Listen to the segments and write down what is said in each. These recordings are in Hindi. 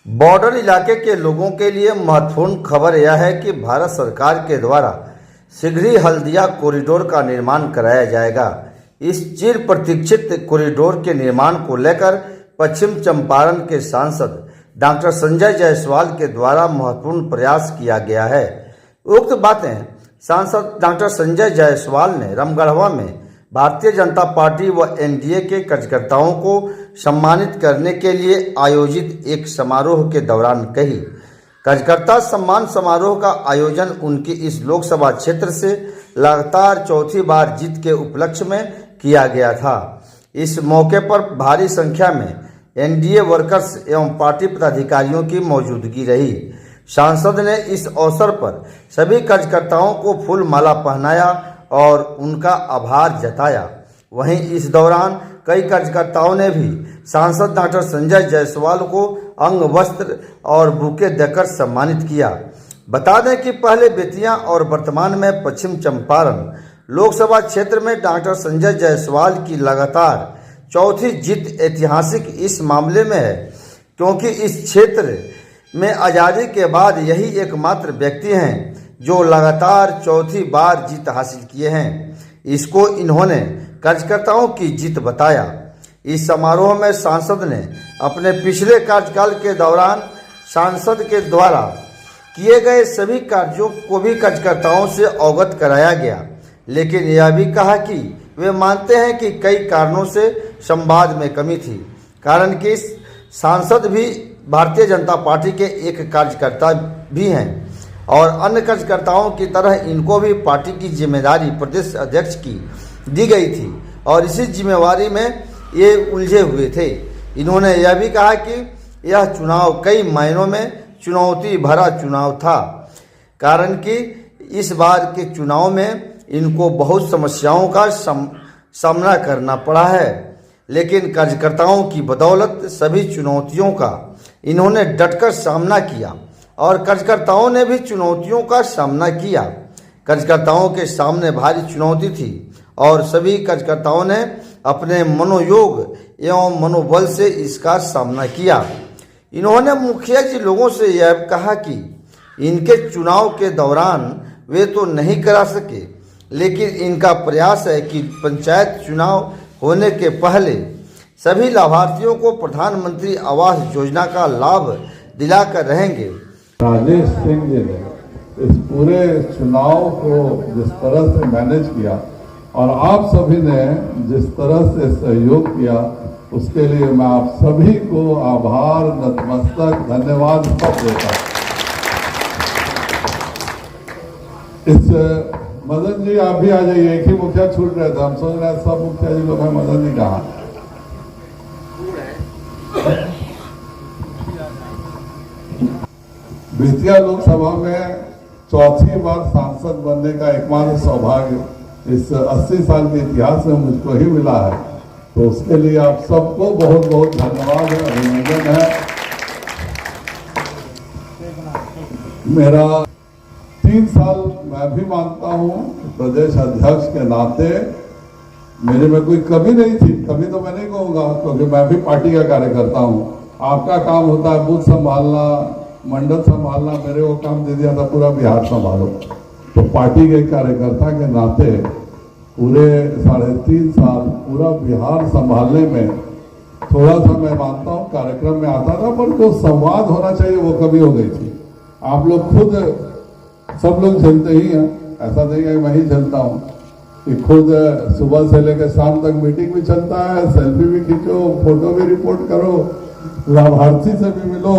बॉर्डर इलाके के लोगों के लिए महत्वपूर्ण खबर यह है कि भारत सरकार के द्वारा शीघ्र ही हल्दिया कॉरिडोर का निर्माण कराया जाएगा। इस चिर प्रतीक्षित कॉरिडोर के निर्माण को लेकर पश्चिम चंपारण के सांसद डॉक्टर संजय जायसवाल के द्वारा महत्वपूर्ण प्रयास किया गया है। उक्त बातें सांसद डॉक्टर संजय जायसवाल ने रामगढ़वा में भारतीय जनता पार्टी व एनडीए के कार्यकर्ताओं को सम्मानित करने के लिए आयोजित एक समारोह के दौरान कही। कार्यकर्ता सम्मान समारोह का आयोजन उनकी इस लोकसभा क्षेत्र से लगातार चौथी बार जीत के उपलक्ष्य में किया गया था। इस मौके पर भारी संख्या में एनडीए वर्कर्स एवं पार्टी पदाधिकारियों की मौजूदगी रही। सांसद ने इस अवसर पर सभी कार्यकर्ताओं को फूल माला पहनाया और उनका आभार जताया। वहीं इस दौरान कई कार्यकर्ताओं ने भी सांसद डॉक्टर संजय जायसवाल को अंग वस्त्र और बुके देकर सम्मानित किया। बता दें कि पहले बेतिया और वर्तमान में पश्चिम चंपारण लोकसभा क्षेत्र में डॉक्टर संजय जायसवाल की लगातार चौथी जीत ऐतिहासिक इस मामले में है, क्योंकि इस क्षेत्र में आज़ादी के बाद यही एकमात्र व्यक्ति हैं जो लगातार चौथी बार जीत हासिल किए हैं। इसको इन्होंने कार्यकर्ताओं की जीत बताया। इस समारोह में सांसद ने अपने पिछले कार्यकाल के दौरान सांसद के द्वारा किए गए सभी कार्यों को भी कार्यकर्ताओं से अवगत कराया गया, लेकिन यह भी कहा कि वे मानते हैं कि कई कारणों से संवाद में कमी थी, कारण कि सांसद भी भारतीय जनता पार्टी के एक कार्यकर्ता भी हैं और अन्य कार्यकर्ताओं की तरह इनको भी पार्टी की जिम्मेदारी प्रदेश अध्यक्ष की दी गई थी और इसी जिम्मेवारी में ये उलझे हुए थे। इन्होंने यह भी कहा कि यह चुनाव कई मायनों में चुनौती भरा चुनाव था, कारण कि इस बार के चुनाव में इनको बहुत समस्याओं का सामना करना पड़ा है, लेकिन कार्यकर्ताओं की बदौलत सभी चुनौतियों का इन्होंने डटकर सामना किया और कार्यकर्ताओं ने भी चुनौतियों का सामना किया। कार्यकर्ताओं के सामने भारी चुनौती थी और सभी कार्यकर्ताओं ने अपने मनोयोग एवं मनोबल से इसका सामना किया। इन्होंने मुखिया जी लोगों से यह कहा कि इनके चुनाव के दौरान वे तो नहीं करा सके, लेकिन इनका प्रयास है कि पंचायत चुनाव होने के पहले सभी लाभार्थियों को प्रधानमंत्री आवास योजना का लाभ दिलाकर रहेंगे। राजेश सिंह जी ने इस पूरे चुनाव को जिस तरह से मैनेज किया और आप सभी ने जिस तरह से सहयोग किया, उसके लिए मैं आप सभी को आभार, नतमस्तक, धन्यवाद सब देता हूं। इस मदन जी आप भी आ जाइए, एक ही मुखिया छूट रहे थे, हम सोच रहे सब मुखिया जी लोग हैं, मदन जी कहाँ? बेतिया लोकसभा में चौथी बार सांसद बनने का एकमात्र सौभाग्य इस 80 साल के इतिहास में मुझको ही मिला है, तो उसके लिए आप सबको बहुत बहुत धन्यवाद है, अभिनंदन है। मेरा 3 साल मैं भी मानता हूं प्रदेश अध्यक्ष के नाते मेरे में कोई कमी नहीं थी, कमी तो मैं नहीं कहूँगा, क्योंकि मैं भी पार्टी का कार्यकर्ता हूँ। आपका काम होता है बूथ संभालना, मंडल संभालना, मेरे को काम दे दिया था पूरा बिहार संभालो, तो पार्टी के कार्यकर्ता के नाते पूरे 3.5 साल पूरा बिहार संभालने में थोड़ा सा मैं मानता हूँ कार्यक्रम में आता था, पर जो संवाद होना चाहिए वो कमी हो गई थी। आप लोग खुद सब लोग झेलते ही हैं, ऐसा नहीं है मैं ही झेलता हूँ कि खुद सुबह से लेकर शाम तक मीटिंग भी चलता है, सेल्फी भी खींचो, फोटो भी रिपोर्ट करो, लाभार्थी से भी मिलो।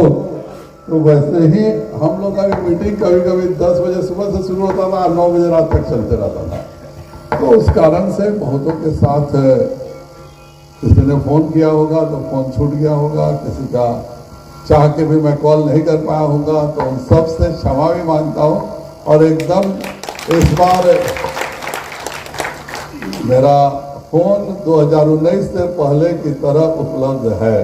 तो वैसे ही हम लोग का भी मीटिंग कभी कभी 10 बजे सुबह से शुरू होता था, 9 बजे रात तक चलते रहता था। तो उस कारण से बहुतों के साथ किसी ने फोन किया होगा तो फोन छूट गया होगा, किसी का चाह के भी मैं कॉल नहीं कर पाया होगा, तो उन सब से क्षमा भी मांगता हूँ। और एकदम इस बार मेरा फोन 2019 से पहले की तरह उपलब्ध है।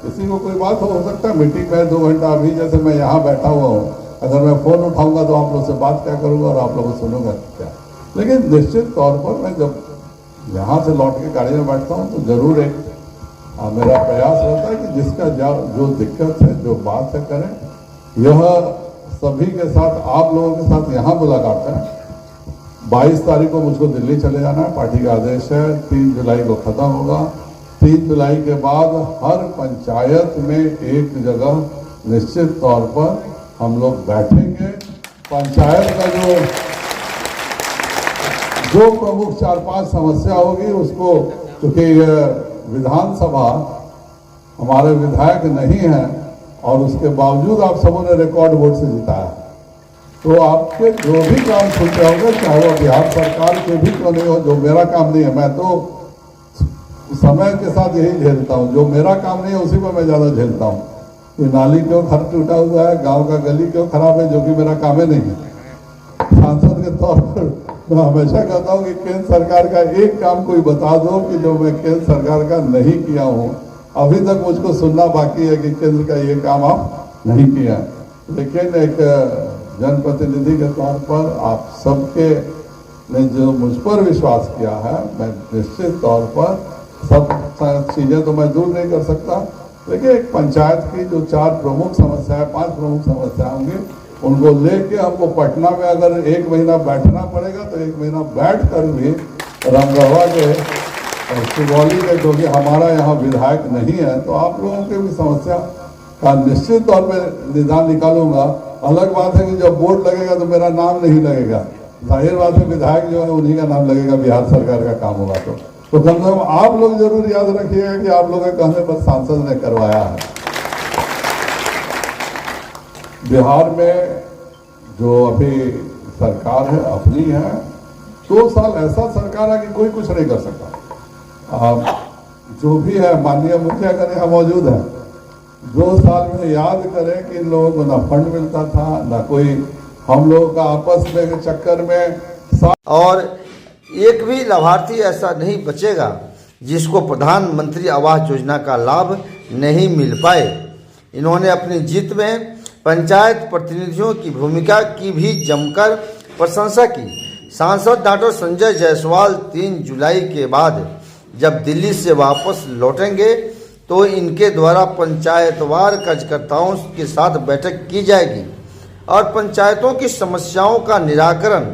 किसी को कोई बात हो सकता है मीटिंग में 2 घंटा, अभी जैसे मैं यहाँ बैठा हुआ हूँ, अगर मैं फोन उठाऊंगा तो आप लोग से बात क्या करूंगा और आप लोगों को सुनूंगा क्या। लेकिन निश्चित तौर पर मैं जब यहाँ से लौट के गाड़ी में बैठता हूँ तो जरूर एक मेरा प्रयास रहता है कि जिसका जो दिक्कत है, जो बात है, करें। यह सभी के साथ, आप लोगों के साथ यहाँ मुलाकात है। 22 तारीख को मुझको दिल्ली चले जाना है, पार्टी का आदेश है। 3 जुलाई को खत्म होगा। 3 जुलाई के बाद हर पंचायत में एक जगह निश्चित तौर पर हम लोग बैठेंगे। पंचायत का जो प्रमुख 4-5 समस्या होगी उसको, क्योंकि विधानसभा हमारे विधायक नहीं है और उसके बावजूद आप सबों ने रिकॉर्ड वोट से जिताया, तो आपके जो भी काम सुनते होंगे, चाहे वो बिहार सरकार के भी क्यों नहीं हो, जो मेरा काम नहीं है, मैं तो समय के साथ यही झेलता हूँ। जो मेरा काम नहीं है उसी पर मैं ज्यादा झेलता हूँ कि नाली क्यों घर टूटा हुआ है, गांव का गली क्यों खराब है, जो कि मेरा काम ही नहीं है। सांसद के तौर पर मैं हमेशा कहता हूँ कि केंद्र सरकार का एक काम कोई बता दो कि जो मैं केंद्र सरकार का नहीं किया हूँ। अभी तक मुझको सुनना बाकी है कि केंद्र का ये काम आप नहीं किया। लेकिन एक जनप्रतिनिधि के तौर पर आप सबके ने जो मुझ पर विश्वास किया है, मैं निश्चित तौर पर सब चीजें तो मैं दूर नहीं कर सकता, लेकिन एक पंचायत की जो 4 प्रमुख समस्याएं, 5 प्रमुख समस्याएं होंगी, उनको लेके हमको पटना में अगर 1 महीना बैठना पड़ेगा तो 1 महीना बैठ कर भी रामगढ़वा के और सुगौली के, जो कि हमारा यहाँ विधायक नहीं है, तो आप लोगों के भी समस्या का निश्चित तौर पर निदान निकालूंगा। अलग बात है कि जब बोर्ड लगेगा तो मेरा नाम नहीं लगेगा, जाहिर बात है विधायक जो है उन्हीं का नाम लगेगा, बिहार सरकार का काम होगा। तो कम से कम आप लोग जरूर याद रखिएगा कि आप लोगों के कहने पर सांसद ने करवाया है। बिहार में जो अभी सरकार है अपनी है, 2 साल ऐसा सरकार है कि कोई कुछ नहीं कर सकता। जो भी है माननीय मुखिया का यहाँ मौजूद है, 2 साल में याद करें कि इन लोगों को ना फंड मिलता था, ना कोई हम लोगों का आपस में के चक्कर में। और एक भी लाभार्थी ऐसा नहीं बचेगा जिसको प्रधानमंत्री आवास योजना का लाभ नहीं मिल पाए। इन्होंने अपनी जीत में पंचायत प्रतिनिधियों की भूमिका की भी जमकर प्रशंसा की। सांसद डॉक्टर संजय जायसवाल 3 जुलाई के बाद जब दिल्ली से वापस लौटेंगे तो इनके द्वारा पंचायतवार कार्यकर्ताओं के साथ बैठक की जाएगी और पंचायतों की समस्याओं का निराकरण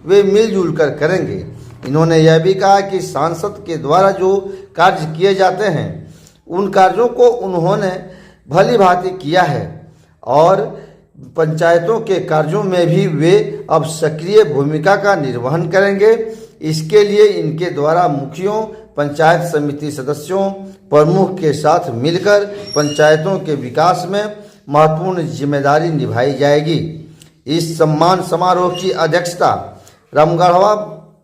वे मिलजुल कर करेंगे। इन्होंने यह भी कहा कि सांसद के द्वारा जो कार्य किए जाते हैं उन कार्यों को उन्होंने भली भांति किया है और पंचायतों के कार्यों में भी वे अब सक्रिय भूमिका का निर्वहन करेंगे। इसके लिए इनके द्वारा मुखियों, पंचायत समिति सदस्यों, प्रमुख के साथ मिलकर पंचायतों के विकास में महत्वपूर्ण जिम्मेदारी निभाई जाएगी। इस सम्मान समारोह की अध्यक्षता रामगढ़वा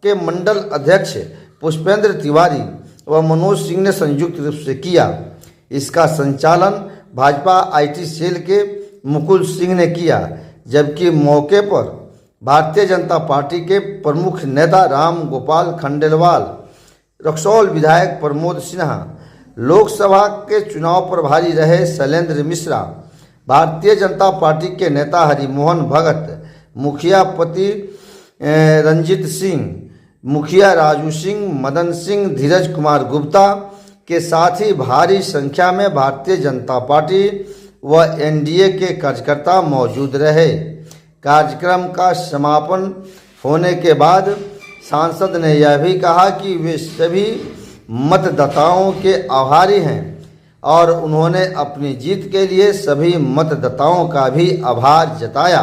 के मंडल अध्यक्ष पुष्पेंद्र तिवारी व मनोज सिंह ने संयुक्त रूप से किया। इसका संचालन भाजपा IT सेल के मुकुल सिंह ने किया, जबकि मौके पर भारतीय जनता पार्टी के प्रमुख नेता राम गोपाल खंडेलवाल, रक्सौल विधायक प्रमोद सिन्हा, लोकसभा के चुनाव प्रभारी रहे शैलेंद्र मिश्रा, भारतीय जनता पार्टी के नेता हरिमोहन भगत, मुखिया पति रंजीत सिंह, मुखिया राजू सिंह, मदन सिंह, धीरज कुमार गुप्ता के साथ ही भारी संख्या में भारतीय जनता पार्टी व NDA के कार्यकर्ता मौजूद रहे। कार्यक्रम का समापन होने के बाद सांसद ने यह भी कहा कि वे सभी मतदाताओं के आभारी हैं और उन्होंने अपनी जीत के लिए सभी मतदाताओं का भी आभार जताया।